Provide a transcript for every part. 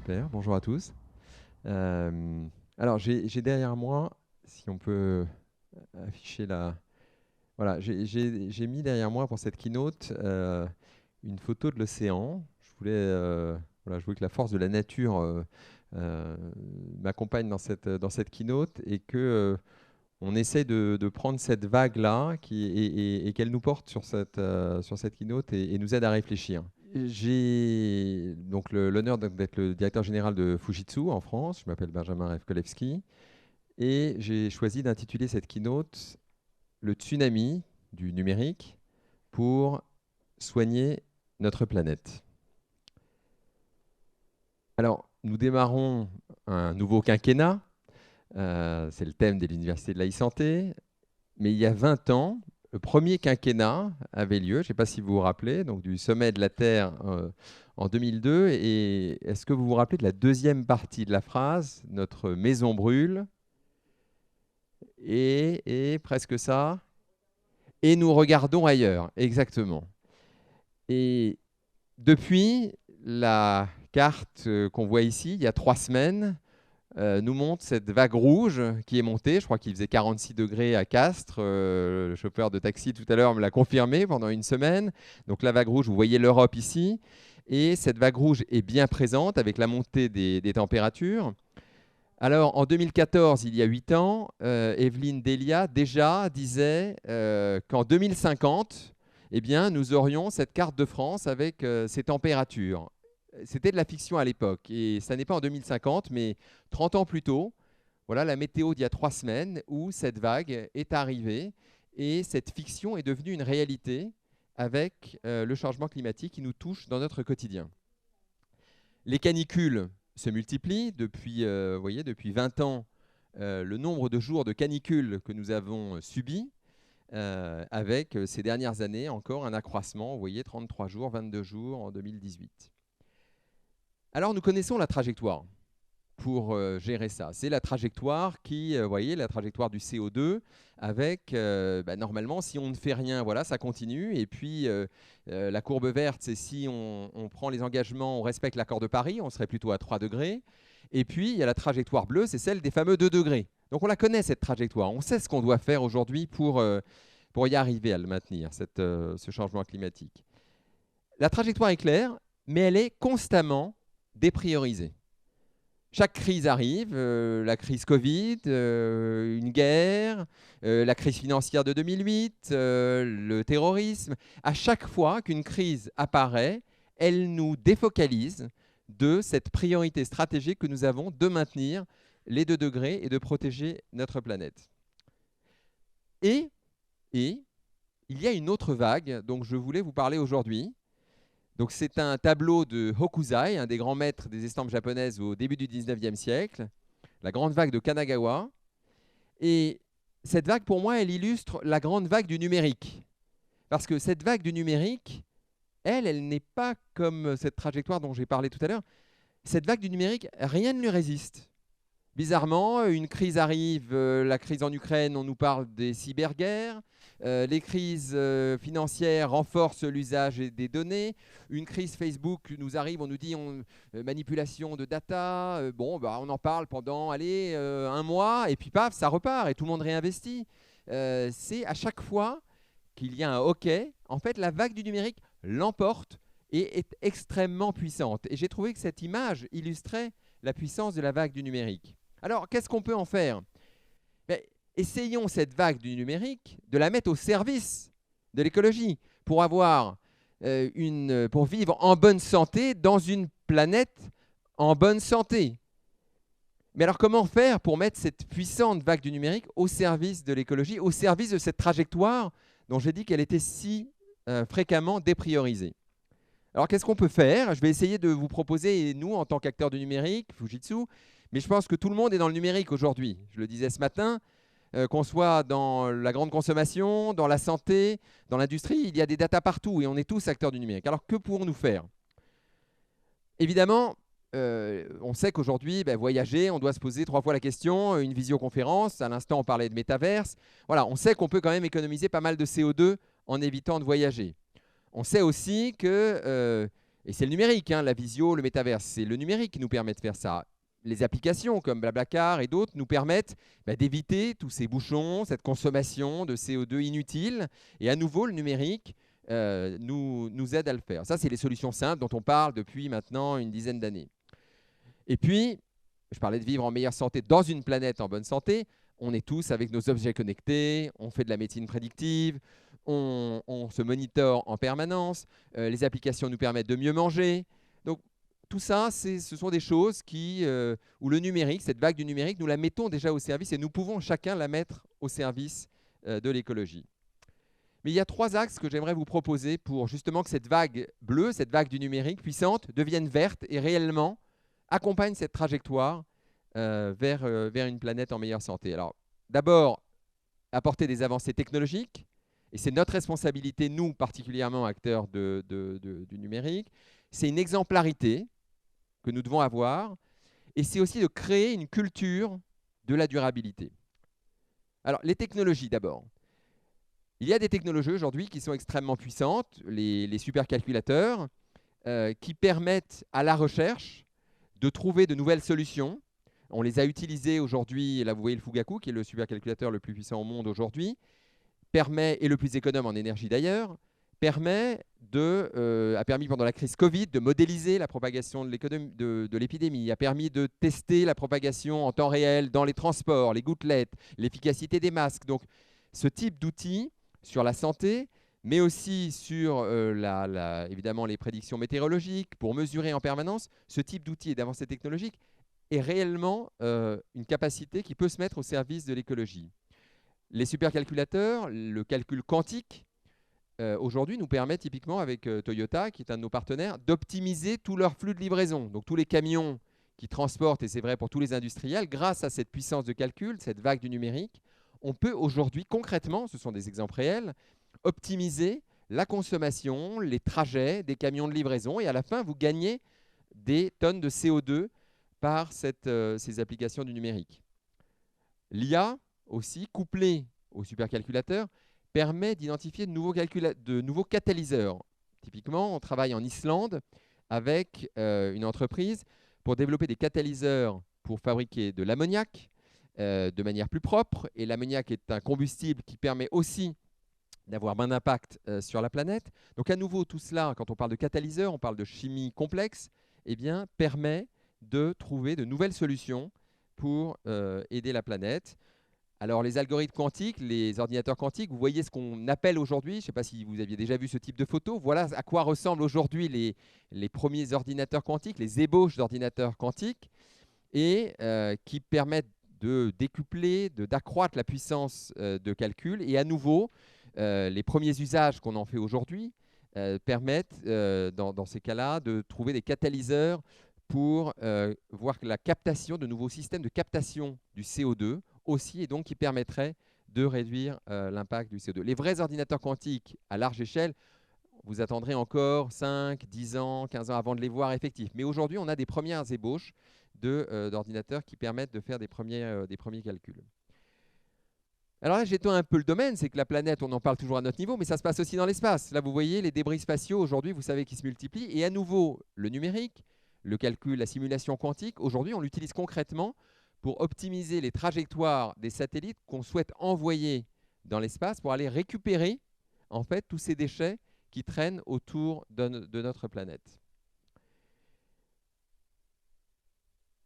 Super, bonjour à tous. Alors, j'ai derrière moi, si on peut afficher la... Voilà, j'ai mis derrière moi pour cette keynote une photo de l'océan. Je voulais que la force de la nature euh, m'accompagne dans cette keynote et que on essaie de prendre cette vague-là et qu'elle nous porte sur cette keynote et nous aide à réfléchir. J'ai donc l'honneur d'être le directeur général de Fujitsu en France. Je m'appelle Benjamin Revkolevski et j'ai choisi d'intituler cette keynote Le tsunami du numérique pour soigner notre planète. Alors, nous démarrons un nouveau quinquennat. C'est le thème de l'Université de la e-santé. Mais il y a 20 ans, le premier quinquennat avait lieu, je ne sais pas si vous vous rappelez, donc du sommet de la Terre en 2002. Et est-ce que vous vous rappelez de la deuxième partie de la phrase? Notre maison brûle et presque ça. Et nous regardons ailleurs, exactement. Et depuis, la carte qu'on voit ici, il y a 3 semaines, nous montre cette vague rouge qui est montée. Je crois qu'il faisait 46 degrés à Castres. Le chauffeur de taxi tout à l'heure me l'a confirmé pendant une semaine. Donc la vague rouge, vous voyez l'Europe ici. Et cette vague rouge est bien présente avec la montée des températures. Alors en 2014, il y a 8 ans, Evelyne Delia déjà disait qu'en 2050, eh bien, nous aurions cette carte de France avec ces températures. C'était de la fiction à l'époque. Et ça n'est pas en 2050, mais 30 ans plus tôt, voilà la météo d'il y a 3 semaines où cette vague est arrivée et cette fiction est devenue une réalité avec le changement climatique qui nous touche dans notre quotidien. Les canicules se multiplient. Depuis 20 ans, le nombre de jours de canicule que nous avons subis, avec ces dernières années encore un accroissement. Vous voyez, 33 jours, 22 jours en 2018. Alors nous connaissons la trajectoire pour gérer ça. C'est la trajectoire la trajectoire du CO2 avec, normalement, si on ne fait rien, voilà, ça continue. Et puis, la courbe verte, c'est si on prend les engagements, on respecte l'accord de Paris, on serait plutôt à 3 degrés. Et puis, il y a la trajectoire bleue, c'est celle des fameux 2 degrés. Donc, on la connaît, cette trajectoire. On sait ce qu'on doit faire aujourd'hui pour y arriver à le maintenir, ce changement climatique. La trajectoire est claire, mais elle est constamment dépriorisée. Chaque crise arrive, la crise Covid, une guerre, la crise financière de 2008, le terrorisme. À chaque fois qu'une crise apparaît, elle nous défocalise de cette priorité stratégique que nous avons de maintenir les 2 degrés et de protéger notre planète. Et il y a une autre vague dont je voulais vous parler aujourd'hui. Donc c'est un tableau de Hokusai, un des grands maîtres des estampes japonaises au début du 19e siècle, la grande vague de Kanagawa. Et cette vague, pour moi, elle illustre la grande vague du numérique. Parce que cette vague du numérique, elle n'est pas comme cette trajectoire dont j'ai parlé tout à l'heure. Cette vague du numérique, rien ne lui résiste. Bizarrement, une crise arrive, la crise en Ukraine, on nous parle des cyberguerres. Les crises financières renforcent l'usage des données. Une crise Facebook nous arrive, on nous dit manipulation de data. On en parle pendant un mois et puis paf, ça repart et tout le monde réinvestit. C'est à chaque fois qu'il y a un hockey, en fait, la vague du numérique l'emporte et est extrêmement puissante. Et j'ai trouvé que cette image illustrait la puissance de la vague du numérique. Alors, qu'est-ce qu'on peut en faire? Essayons cette vague du numérique de la mettre au service de l'écologie pour pour vivre en bonne santé dans une planète en bonne santé. Mais alors, comment faire pour mettre cette puissante vague du numérique au service de l'écologie, au service de cette trajectoire dont j'ai dit qu'elle était si fréquemment dépriorisée? Alors, qu'est-ce qu'on peut faire? Je vais essayer de vous proposer, nous, en tant qu'acteurs du numérique, Fujitsu, mais je pense que tout le monde est dans le numérique aujourd'hui. Je le disais ce matin, qu'on soit dans la grande consommation, dans la santé, dans l'industrie, il y a des datas partout et on est tous acteurs du numérique. Alors, que pouvons-nous faire? Évidemment, on sait qu'aujourd'hui, voyager, on doit se poser 3 fois la question, une visioconférence, à l'instant on parlait de métaverse. Voilà, on sait qu'on peut quand même économiser pas mal de CO2 en évitant de voyager. On sait aussi que Et c'est le numérique, hein, la visio, le métaverse, c'est le numérique qui nous permet de faire ça. Les applications comme Blablacar et d'autres nous permettent d'éviter tous ces bouchons, cette consommation de CO2 inutile. Et à nouveau, le numérique nous aide à le faire. Ça, c'est les solutions simples dont on parle depuis maintenant une dizaine d'années. Et puis, je parlais de vivre en meilleure santé dans une planète en bonne santé. On est tous avec nos objets connectés, on fait de la médecine prédictive, on se monitore en permanence, les applications nous permettent de mieux manger. Donc tout ça, ce sont des choses où le numérique, cette vague du numérique, nous la mettons déjà au service et nous pouvons chacun la mettre au service de l'écologie. Mais il y a 3 axes que j'aimerais vous proposer pour justement que cette vague bleue, cette vague du numérique puissante, devienne verte et réellement accompagne cette trajectoire vers une planète en meilleure santé. Alors, d'abord, apporter des avancées technologiques, et c'est notre responsabilité, nous, particulièrement acteurs du numérique. C'est une exemplarité que nous devons avoir, et c'est aussi de créer une culture de la durabilité. Alors, les technologies, d'abord. Il y a des technologies aujourd'hui qui sont extrêmement puissantes, les supercalculateurs, qui permettent à la recherche de trouver de nouvelles solutions. On les a utilisées aujourd'hui, là vous voyez le Fugaku, qui est le supercalculateur le plus puissant au monde aujourd'hui, et le plus économe en énergie d'ailleurs, a permis pendant la crise Covid de modéliser la propagation de l'épidémie, a permis de tester la propagation en temps réel dans les transports, les gouttelettes, l'efficacité des masques. Donc ce type d'outils sur la santé, mais aussi sur évidemment les prédictions météorologiques, pour mesurer en permanence, ce type d'outils et d'avancées technologiques est réellement une capacité qui peut se mettre au service de l'écologie. Les supercalculateurs, le calcul quantique, aujourd'hui nous permet typiquement avec Toyota, qui est un de nos partenaires, d'optimiser tout leur flux de livraison. Donc tous les camions qui transportent, et c'est vrai pour tous les industriels, grâce à cette puissance de calcul, cette vague du numérique, on peut aujourd'hui concrètement, ce sont des exemples réels, optimiser la consommation, les trajets des camions de livraison, et à la fin, vous gagnez des tonnes de CO2 par ces applications du numérique. L'IA, aussi, couplée au supercalculateur, permet d'identifier de nouveaux catalyseurs. Typiquement, on travaille en Islande avec une entreprise pour développer des catalyseurs pour fabriquer de l'ammoniac de manière plus propre. Et l'ammoniac est un combustible qui permet aussi d'avoir moins d'impact sur la planète. Donc à nouveau, tout cela, quand on parle de catalyseurs, on parle de chimie complexe, permet de trouver de nouvelles solutions pour aider la planète. Alors les algorithmes quantiques, les ordinateurs quantiques, vous voyez ce qu'on appelle aujourd'hui, je ne sais pas si vous aviez déjà vu ce type de photo, voilà à quoi ressemblent aujourd'hui les premiers ordinateurs quantiques, les ébauches d'ordinateurs quantiques, et qui permettent de décupler, d'accroître la puissance de calcul. Et à nouveau, les premiers usages qu'on en fait aujourd'hui permettent, dans ces cas-là, de trouver des catalyseurs pour voir la captation de nouveaux systèmes de captation du CO2 aussi, et donc qui permettrait de réduire l'impact du CO2. Les vrais ordinateurs quantiques à large échelle, vous attendrez encore 5, 10 ans, 15 ans avant de les voir effectifs. Mais aujourd'hui, on a des premières ébauches d'ordinateurs qui permettent de faire des premiers calculs. Alors là, j'étends un peu le domaine, c'est que la planète, on en parle toujours à notre niveau, mais ça se passe aussi dans l'espace. Là, vous voyez les débris spatiaux aujourd'hui, vous savez, qui se multiplient. Et à nouveau, le numérique, le calcul, la simulation quantique, aujourd'hui, on l'utilise concrètement pour optimiser les trajectoires des satellites qu'on souhaite envoyer dans l'espace pour aller récupérer en fait tous ces déchets qui traînent autour de notre planète.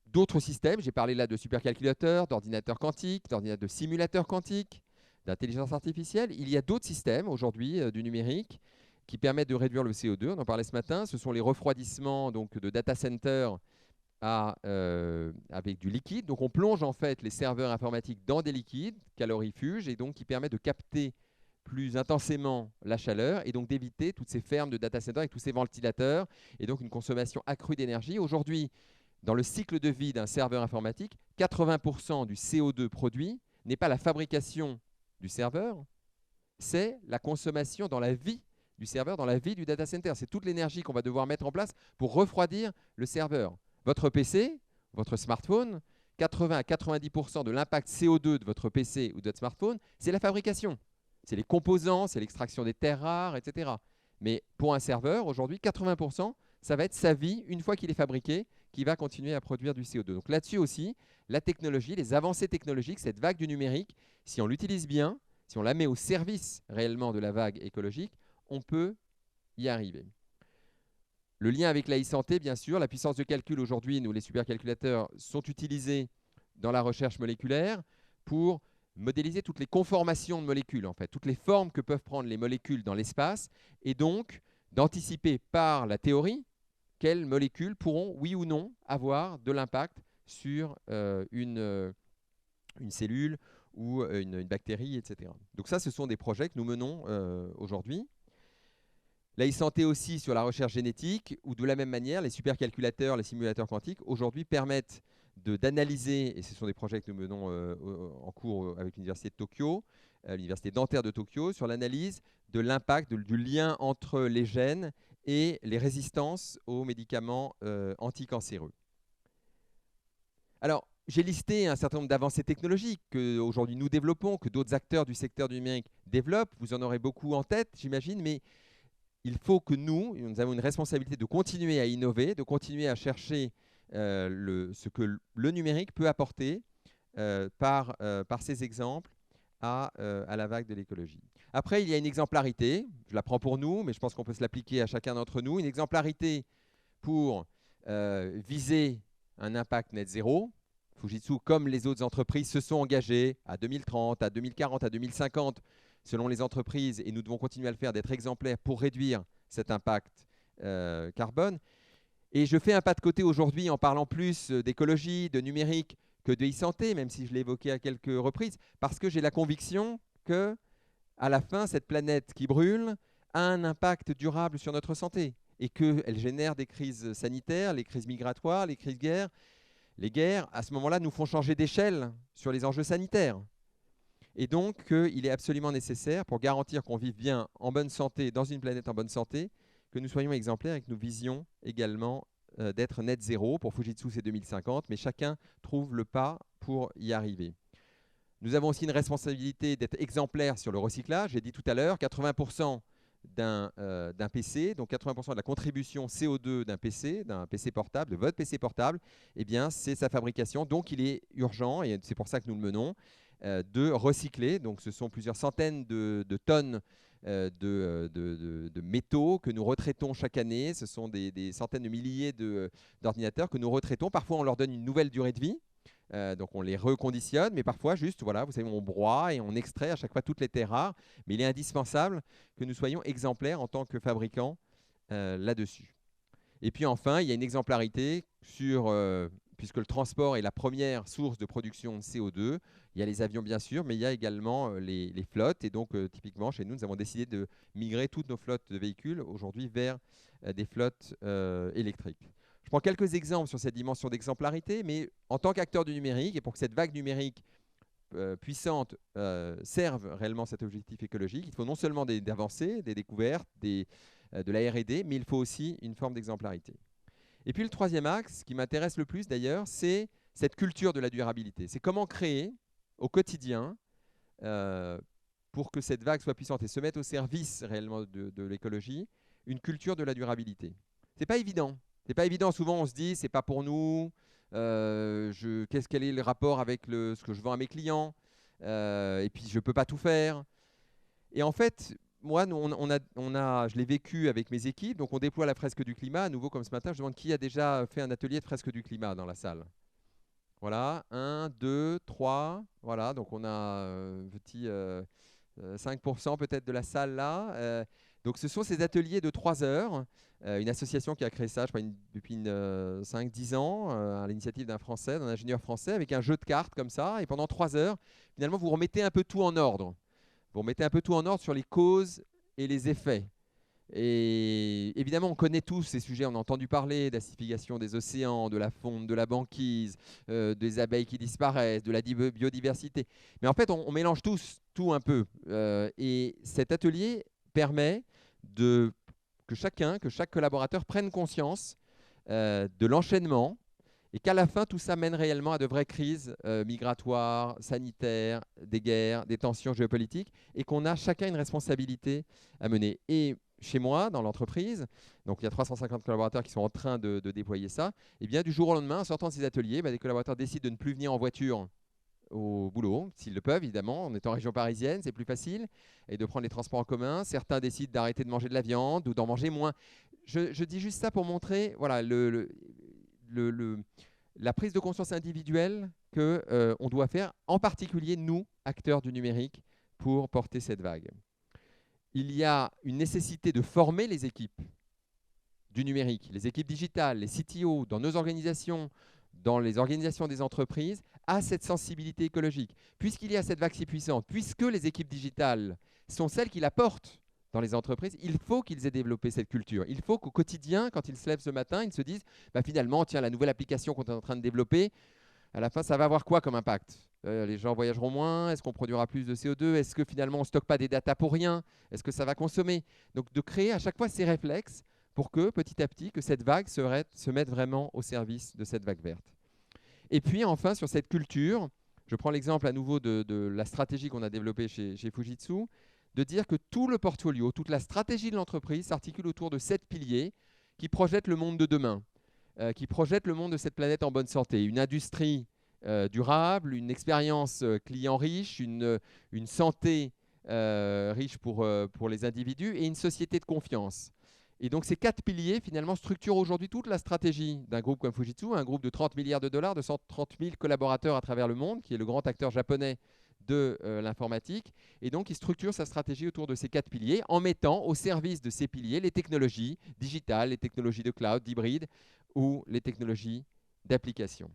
D'autres systèmes, j'ai parlé là de supercalculateurs, d'ordinateurs quantiques, de simulateurs quantiques, d'intelligence artificielle. Il y a d'autres systèmes aujourd'hui du numérique qui permettent de réduire le CO2. On en parlait ce matin. Ce sont les refroidissements donc, de data centers avec du liquide. Donc on plonge en fait les serveurs informatiques dans des liquides calorifugés et donc qui permettent de capter plus intensément la chaleur et donc d'éviter toutes ces fermes de data centers avec tous ces ventilateurs et donc une consommation accrue d'énergie. Aujourd'hui, dans le cycle de vie d'un serveur informatique, 80% du CO2 produit n'est pas la fabrication du serveur, c'est la consommation dans la vie du serveur, dans la vie du data center. C'est toute l'énergie qu'on va devoir mettre en place pour refroidir le serveur. Votre PC, votre smartphone, 80 à 90% de l'impact CO2 de votre PC ou de votre smartphone, c'est la fabrication. C'est les composants, c'est l'extraction des terres rares, etc. Mais pour un serveur, aujourd'hui, 80%, ça va être sa vie, une fois qu'il est fabriqué, qui va continuer à produire du CO2. Donc là-dessus aussi, la technologie, les avancées technologiques, cette vague du numérique, si on l'utilise bien, si on la met au service réellement de la vague écologique, on peut y arriver. Le lien avec la e-santé, bien sûr, la puissance de calcul aujourd'hui, nous les supercalculateurs sont utilisés dans la recherche moléculaire pour modéliser toutes les conformations de molécules, en fait, toutes les formes que peuvent prendre les molécules dans l'espace, et donc d'anticiper par la théorie quelles molécules pourront, oui ou non, avoir de l'impact sur une cellule ou une bactérie, etc. Donc ça, ce sont des projets que nous menons aujourd'hui. La e-santé aussi sur la recherche génétique, où de la même manière, les supercalculateurs, les simulateurs quantiques, aujourd'hui permettent d'analyser, et ce sont des projets que nous menons en cours avec l'Université de Tokyo, l'Université dentaire de Tokyo, sur l'analyse de l'impact, du lien entre les gènes et les résistances aux médicaments anticancéreux. Alors, j'ai listé un certain nombre d'avancées technologiques qu'aujourd'hui nous développons, que d'autres acteurs du secteur du numérique développent. Vous en aurez beaucoup en tête, j'imagine, mais il faut que nous avons une responsabilité de continuer à innover, de continuer à chercher ce que le numérique peut apporter par ces exemples à la vague de l'écologie. Après, il y a une exemplarité, je la prends pour nous, mais je pense qu'on peut se l'appliquer à chacun d'entre nous, une exemplarité pour viser un impact net zéro. Fujitsu, comme les autres entreprises, se sont engagées à 2030, à 2040, à 2050, selon les entreprises, et nous devons continuer à le faire, d'être exemplaires pour réduire cet impact carbone. Et je fais un pas de côté aujourd'hui en parlant plus d'écologie, de numérique que de e-santé, même si je l'ai évoqué à quelques reprises, parce que j'ai la conviction que, à la fin, cette planète qui brûle a un impact durable sur notre santé et qu'elle génère des crises sanitaires, les crises migratoires, les crises de guerre. Les guerres, à ce moment-là, nous font changer d'échelle sur les enjeux sanitaires. Et donc, il est absolument nécessaire, pour garantir qu'on vive bien en bonne santé, dans une planète en bonne santé, que nous soyons exemplaires et que nous visions également d'être net zéro. Pour Fujitsu, c'est 2050, mais chacun trouve le pas pour y arriver. Nous avons aussi une responsabilité d'être exemplaires sur le recyclage. J'ai dit tout à l'heure, 80% d'un PC, donc 80% de la contribution CO2 d'un PC portable, de votre PC portable, eh bien, c'est sa fabrication. Donc, il est urgent, et c'est pour ça que nous le menons, de recycler. Donc, ce sont plusieurs centaines de tonnes de métaux que nous retraitons chaque année. Ce sont des centaines de milliers d'ordinateurs que nous retraitons. Parfois, on leur donne une nouvelle durée de vie. Donc on les reconditionne, mais parfois juste, voilà, vous savez, on broie et on extrait à chaque fois toutes les terres rares. Mais il est indispensable que nous soyons exemplaires en tant que fabricants là-dessus. Et puis enfin, il y a une exemplarité sur, puisque le transport est la première source de production de CO2, il y a les avions bien sûr, mais il y a également les flottes. Et donc typiquement chez nous, nous avons décidé de migrer toutes nos flottes de véhicules aujourd'hui vers des flottes électriques. Je prends quelques exemples sur cette dimension d'exemplarité, mais en tant qu'acteur du numérique, et pour que cette vague numérique puissante serve réellement cet objectif écologique, il faut non seulement des avancées, des découvertes, de la R&D, mais il faut aussi une forme d'exemplarité. Et puis le troisième axe, qui m'intéresse le plus d'ailleurs, c'est cette culture de la durabilité. C'est comment créer au quotidien, pour que cette vague soit puissante et se mette au service réellement de l'écologie, une culture de la durabilité. C'est pas évident. C'est pas évident. Souvent, on se dit, c'est pas pour nous. Quel est le rapport avec ce que je vends à mes clients, et puis je peux pas tout faire. Et en fait, moi, je l'ai vécu avec mes équipes. Donc, on déploie la fresque du climat. À nouveau, comme ce matin, je demande qui a déjà fait un atelier de fresque du climat dans la salle. Voilà, 1, 2, 3. Voilà, donc on a petit 5% peut-être de la salle là. Donc ce sont ces ateliers de 3 heures. Une association qui a créé ça, je crois, depuis 5-10 ans, à l'initiative d'un Français, d'un ingénieur français, avec un jeu de cartes comme ça. Et pendant 3 heures, finalement, vous remettez un peu tout en ordre. Vous remettez un peu tout en ordre sur les causes et les effets. Et évidemment, on connaît tous ces sujets, on a entendu parler d'acidification des océans, de la fonte, de la banquise, des abeilles qui disparaissent, de la biodiversité. Mais en fait, on mélange tout un peu. Et cet atelier permet que chaque collaborateur prenne conscience de l'enchaînement et qu'à la fin, tout ça mène réellement à de vraies crises migratoires, sanitaires, des guerres, des tensions géopolitiques, et qu'on a chacun une responsabilité à mener. Et chez moi, dans l'entreprise, donc il y a 350 collaborateurs qui sont en train de déployer ça, et bien du jour au lendemain, en sortant de ces ateliers, des collaborateurs décident de ne plus venir en voiture au boulot, s'ils le peuvent évidemment, on est en région parisienne, c'est plus facile, et de prendre les transports en commun. Certains décident d'arrêter de manger de la viande ou d'en manger moins. Je dis juste ça pour montrer voilà, la prise de conscience individuelle qu'on doit faire, en particulier nous, acteurs du numérique, pour porter cette vague. Il y a une nécessité de former les équipes du numérique, les équipes digitales, les CTO, dans nos organisations, dans les organisations des entreprises, à cette sensibilité écologique. Puisqu'il y a cette vague si puissante, puisque les équipes digitales sont celles qui la portent dans les entreprises, il faut qu'ils aient développé cette culture. Il faut qu'au quotidien, quand ils se lèvent ce matin, ils se disent finalement, tiens, la nouvelle application qu'on est en train de développer, à la fin, ça va avoir quoi comme impact ? Les gens voyageront moins? Est-ce qu'on produira plus de CO2? Est-ce que finalement, on ne stocke pas des datas pour rien? Est-ce que ça va consommer? Donc, de créer à chaque fois ces réflexes pour que, petit à petit, que cette vague se mette vraiment au service de cette vague verte. Et puis, enfin, sur cette culture, je prends l'exemple à nouveau de la stratégie qu'on a développée chez Fujitsu, de dire que tout le portfolio, toute la stratégie de l'entreprise s'articule autour de 7 piliers qui projettent le monde de demain, qui projettent le monde de cette planète en bonne santé. Une industrie durable, une expérience client riche, une santé riche pour les individus et une société de confiance. Et donc ces 4 piliers, finalement, structurent aujourd'hui toute la stratégie d'un groupe comme Fujitsu, un groupe de 30 milliards de dollars, de 130 000 collaborateurs à travers le monde, qui est le grand acteur japonais de l'informatique. Et donc, il structure sa stratégie autour de ces 4 piliers en mettant au service de ces piliers les technologies digitales, les technologies de cloud, d'hybride ou les technologies d'application.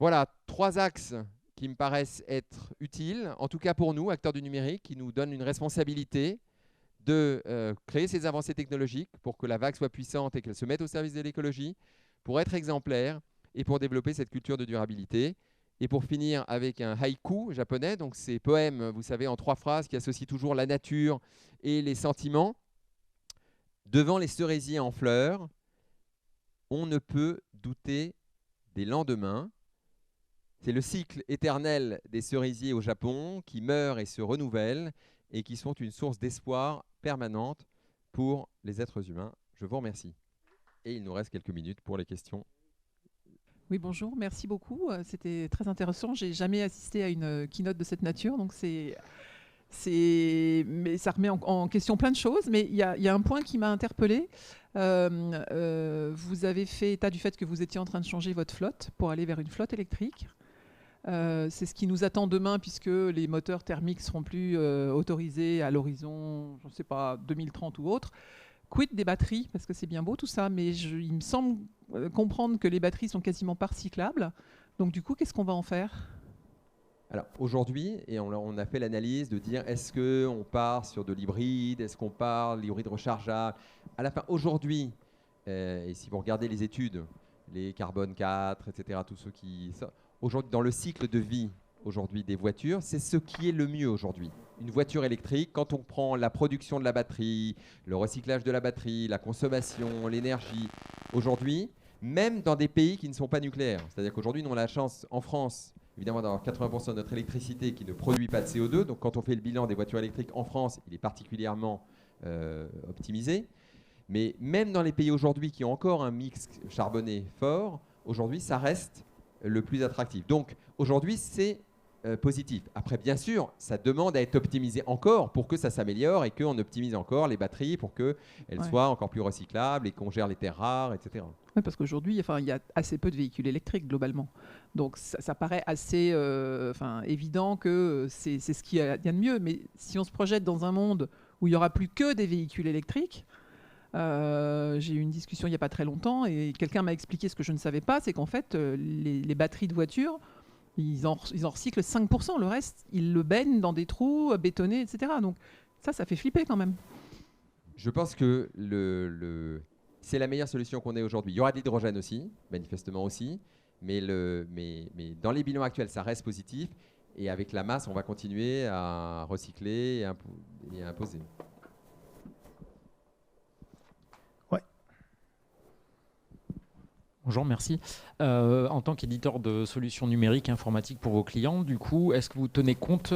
Voilà, 3 axes qui me paraissent être utiles, en tout cas pour nous, acteurs du numérique, qui nous donnent une responsabilité de créer ces avancées technologiques pour que la vague soit puissante et qu'elle se mette au service de l'écologie, pour être exemplaire et pour développer cette culture de durabilité. Et pour finir avec un haïku japonais, donc ces poèmes, vous savez, en 3 phrases qui associent toujours la nature et les sentiments. Devant les cerisiers en fleurs, on ne peut douter des lendemains. C'est le cycle éternel des cerisiers au Japon qui meurent et se renouvellent et qui sont une source d'espoir permanente pour les êtres humains. Je vous remercie. Et il nous reste quelques minutes pour les questions. Oui, bonjour, merci beaucoup. C'était très intéressant. J'ai jamais assisté à une keynote de cette nature, donc mais ça remet en question plein de choses. Mais il y a un point qui m'a interpellée. Vous avez fait état du fait que vous étiez en train de changer votre flotte pour aller vers une flotte électrique. C'est ce qui nous attend demain, puisque les moteurs thermiques seront plus autorisés à l'horizon, je ne sais pas, 2030 ou autre. Quid des batteries? Parce que c'est bien beau tout ça, mais il me semble comprendre que les batteries sont quasiment pas recyclables. Donc du coup, qu'est-ce qu'on va en faire? Alors aujourd'hui, et on a fait l'analyse de dire est-ce qu'on part sur de l'hybride, est-ce qu'on part de l'hybride rechargeable? À la fin, aujourd'hui, et si vous regardez les études, les carbone 4, etc., tous ceux qui... Aujourd'hui, dans le cycle de vie aujourd'hui des voitures, c'est ce qui est le mieux aujourd'hui. Une voiture électrique, quand on prend la production de la batterie, le recyclage de la batterie, la consommation, l'énergie, aujourd'hui, même dans des pays qui ne sont pas nucléaires, c'est-à-dire qu'aujourd'hui, nous avons la chance, en France, évidemment, d'avoir 80% de notre électricité qui ne produit pas de CO2. Donc, quand on fait le bilan des voitures électriques en France, il est particulièrement optimisé. Mais même dans les pays aujourd'hui qui ont encore un mix charbonné fort, aujourd'hui, ça reste le plus attractif. Donc, aujourd'hui, c'est positif. Après, bien sûr, ça demande à être optimisé encore pour que ça s'améliore et qu'on optimise encore les batteries pour qu'elles soient encore plus recyclables et qu'on gère les terres rares, etc. Oui, parce qu'aujourd'hui, il y a assez peu de véhicules électriques globalement. Donc ça paraît assez évident que c'est ce qu'il y a de mieux. Mais si on se projette dans un monde où il n'y aura plus que des véhicules électriques, j'ai eu une discussion il n'y a pas très longtemps et quelqu'un m'a expliqué ce que je ne savais pas, c'est qu'en fait, les batteries de voitures, ils en recyclent 5%. Le reste, ils le baignent dans des trous bétonnés, etc. Donc ça fait flipper quand même. Je pense que c'est la meilleure solution qu'on ait aujourd'hui. Il y aura de l'hydrogène aussi, manifestement aussi, mais dans les bilans actuels, ça reste positif. Et avec la masse, on va continuer à recycler et à imposer. Bonjour, merci. En tant qu'éditeur de solutions numériques informatiques pour vos clients, du coup, est-ce que vous tenez compte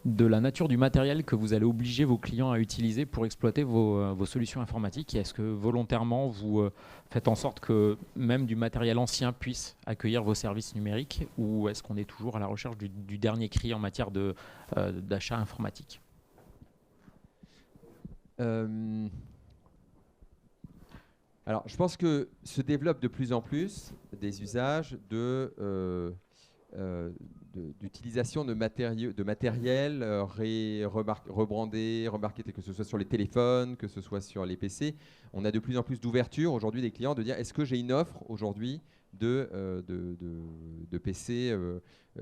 de la nature du matériel que vous allez obliger vos clients à utiliser pour exploiter vos solutions informatiques. Est-ce que volontairement, vous faites en sorte que même du matériel ancien puisse accueillir vos services numériques, ou est-ce qu'on est toujours à la recherche du dernier cri en matière d'achat informatique ? Alors, je pense que se développent de plus en plus des usages d'utilisation de matériel rebrandé, remarketé, que ce soit sur les téléphones, que ce soit sur les PC. On a de plus en plus d'ouverture aujourd'hui des clients de dire est-ce que j'ai une offre aujourd'hui de PC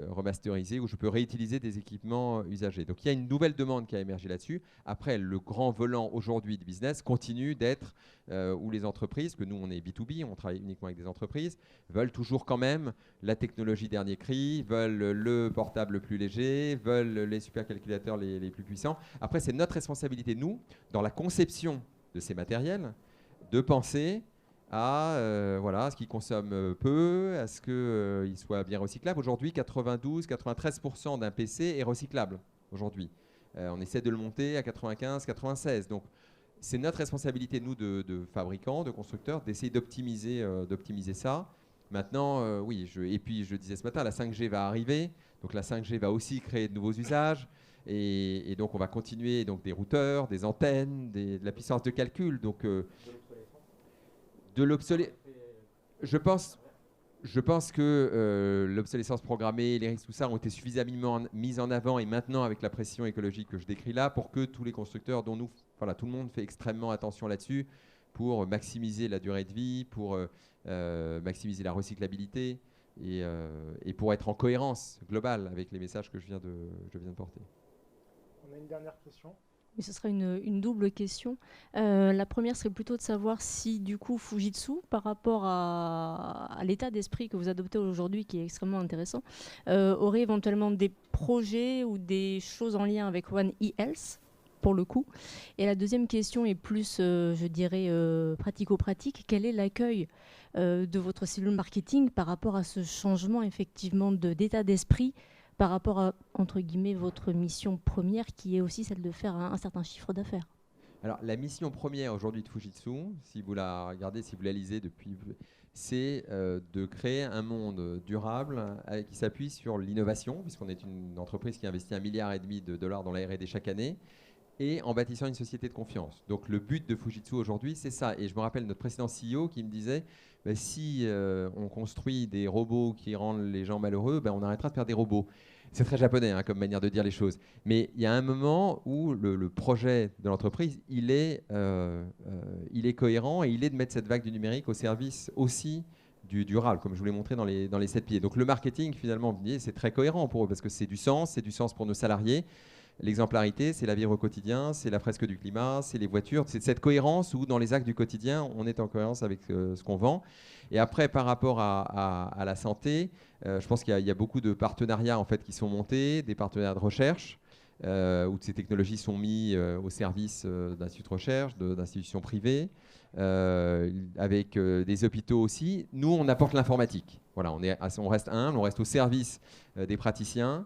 remasterisés où je peux réutiliser des équipements usagés. Donc il y a une nouvelle demande qui a émergé là-dessus. Après, le grand volant aujourd'hui du business continue d'être où les entreprises, que nous on est B2B, on travaille uniquement avec des entreprises, veulent toujours quand même la technologie dernier cri, veulent le portable le plus léger, veulent les supercalculateurs les plus puissants. Après, c'est notre responsabilité, nous, dans la conception de ces matériels, de penser à ce qu'ils consomment peu, à ce qu'ils soient bien recyclables. Aujourd'hui, 92-93% d'un PC est recyclable. Aujourd'hui, on essaie de le monter à 95-96. Donc, c'est notre responsabilité, nous, de fabricants, de constructeurs, d'essayer d'optimiser ça. Maintenant, oui, et puis je disais ce matin, la 5G va arriver. Donc, la 5G va aussi créer de nouveaux usages. Et donc, on va continuer donc, des routeurs, des antennes, de la puissance de calcul. Donc, de l'obsolescence. Je pense que l'obsolescence programmée, les risques, tout ça ont été suffisamment mis en avant et maintenant avec la pression écologique que je décris là, pour que tous les constructeurs, dont nous, voilà, tout le monde fait extrêmement attention là-dessus pour maximiser la durée de vie, pour maximiser la recyclabilité et pour être en cohérence globale avec les messages que je viens de porter. On a une dernière question. Mais ce serait une double question. La première serait plutôt de savoir si, du coup, Fujitsu, par rapport à l'état d'esprit que vous adoptez aujourd'hui, qui est extrêmement intéressant, aurait éventuellement des projets ou des choses en lien avec One eHealth, pour le coup. Et la deuxième question est plus, je dirais, pratico-pratique. Quel est l'accueil de votre cellule marketing par rapport à ce changement, effectivement, d'état d'esprit par rapport à, entre guillemets, votre mission première, qui est aussi celle de faire un certain chiffre d'affaires? Alors, la mission première aujourd'hui de Fujitsu, si vous la regardez, si vous la lisez depuis, c'est de créer un monde durable qui s'appuie sur l'innovation, puisqu'on est une entreprise qui investit 1,5 milliard de dollars dans la R&D chaque année, et en bâtissant une société de confiance. Donc, le but de Fujitsu aujourd'hui, c'est ça. Et je me rappelle notre précédent CEO qui me disait, si on construit des robots qui rendent les gens malheureux, on arrêtera de faire des robots. C'est très japonais comme manière de dire les choses. Mais il y a un moment où le projet de l'entreprise, il est cohérent et il est de mettre cette vague du numérique au service aussi du durable, comme je vous l'ai montré dans les 7 piliers. Donc le marketing, finalement, c'est très cohérent pour eux parce que c'est du sens pour nos salariés. L'exemplarité, c'est la vivre au quotidien, c'est la fresque du climat, c'est les voitures. C'est cette cohérence où, dans les actes du quotidien, on est en cohérence avec ce qu'on vend. Et après, par rapport à la santé, je pense qu'il y a beaucoup de partenariats en fait, qui sont montés, des partenariats de recherche, où ces technologies sont mises au service d'instituts de recherche, d'institutions privées, avec des hôpitaux aussi. Nous, on apporte l'informatique. Voilà, on reste humble, on reste au service des praticiens.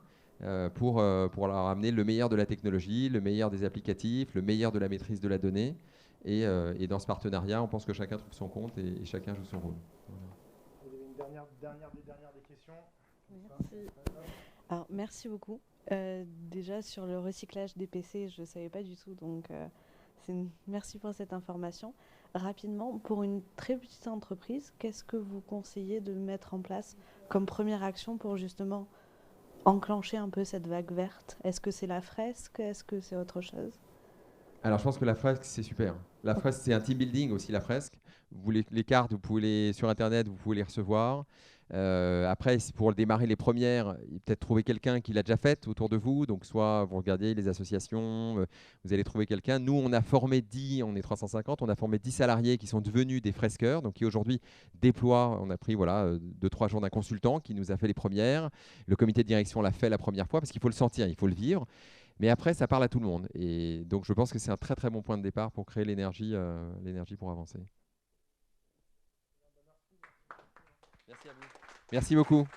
Pour leur amener le meilleur de la technologie, le meilleur des applicatifs, le meilleur de la maîtrise de la donnée. Et dans ce partenariat, on pense que chacun trouve son compte et chacun joue son rôle. Voilà. Il y avait une dernière des questions. Merci. Alors, merci beaucoup. Déjà, sur le recyclage des PC, je ne savais pas du tout. Donc, merci pour cette information. Rapidement, pour une très petite entreprise, qu'est-ce que vous conseillez de mettre en place comme première action pour justement enclencher un peu cette vague verte? Est-ce que c'est la fresque? Est-ce que c'est autre chose? Alors, je pense que la fresque, c'est super. La fresque, c'est un team building aussi, la fresque. Les cartes, vous pouvez sur Internet, vous pouvez les recevoir. Après, pour démarrer les premières, peut-être trouver quelqu'un qui l'a déjà fait autour de vous. Donc, soit vous regardez les associations, vous allez trouver quelqu'un. Nous, on a formé 10, on est 350, on a formé 10 salariés qui sont devenus des fresqueurs, donc qui aujourd'hui déploient. On a pris 2-3 jours d'un consultant qui nous a fait les premières. Le comité de direction l'a fait la première fois parce qu'il faut le sentir, il faut le vivre. Mais après, ça parle à tout le monde. Et donc, je pense que c'est un très, très bon point de départ pour créer l'énergie pour avancer. Merci à vous. Merci beaucoup.